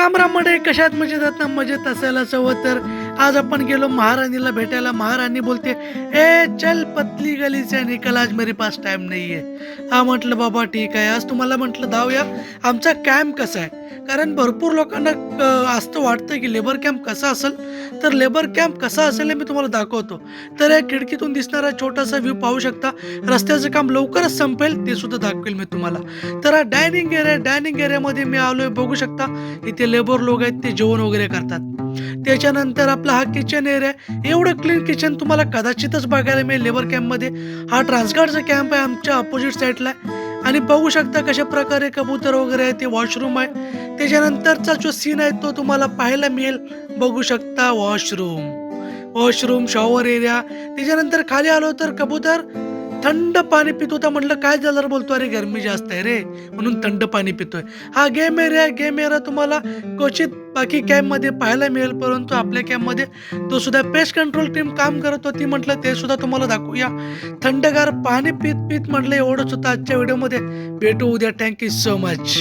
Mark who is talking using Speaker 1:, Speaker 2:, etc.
Speaker 1: राम राम मंडळी, कशात मजेत आहात ना? मजेत असायलाच हवं. तर आज आपण गेलो महाराणीला भेटायला. महाराणी बोलते, ए चल पतली गली से निकल, आज मेरे पास टाइम नाही आहे. हा, म्हटलं बाबा ठीक आहे, आज तुम्हाला म्हटलं धावूया. आमचा कॅम्प कसा आहे, कारण भरपूर लोकांना असं वाटतं की लेबर कॅम्प कसा असेल. तर लेबर कॅम्प कसा असेल हे मी तुम्हाला दाखवतो. तर या खिडकीतून दिसणारा छोटासा व्ह्यू पाहू शकता. रस्त्याचं काम लवकरच संपेल, ते सुद्धा दाखवेल मी तुम्हाला. तर हा डायनिंग एरियामध्ये मी आलोय, बघू शकता. इथे लेबर लोक आहेत, ते जेवण वगैरे करतात. त्याच्यानंतर आपला हा किचन एरिया, एवढं क्लीन किचन तुम्हाला कदाचितच बघायला मिळेल लेबर कॅम्पमध्ये. हा ट्रान्सगार्डचा कॅम्प आहे, आमच्या अपोजिट साईडला आहे. आणि बघू शकता कशा प्रकारे कबूतर वगैरे आहे, ते वॉशरूम आहे. त्याच्यानंतरचा जो सीन आहे तो तुम्हाला पाहायला मिळेल. बघू शकता वॉशरूम शॉवर एरिया. त्याच्यानंतर खाली आलो तर कबूतर थंड पाणी पित होता. म्हटलं काय झालं रे? बोलतो अरे गरमी जास्त आहे रे, म्हणून थंड पाणी पितोय. हा गेम एरिया तुम्हाला क्वचित बाकी कॅम्पमध्ये पाहायला मिळेल, परंतु आपल्या कॅम्पमध्ये तो सुद्धा पेस्ट कंट्रोल टीम काम करत होती. म्हटलं ते सुद्धा तुम्हाला दाखवूया. थंडगार पाणी पित पित म्हटलं एवढंच होतं आजच्या व्हिडिओमध्ये. भेटू उद्या. Thank you so much.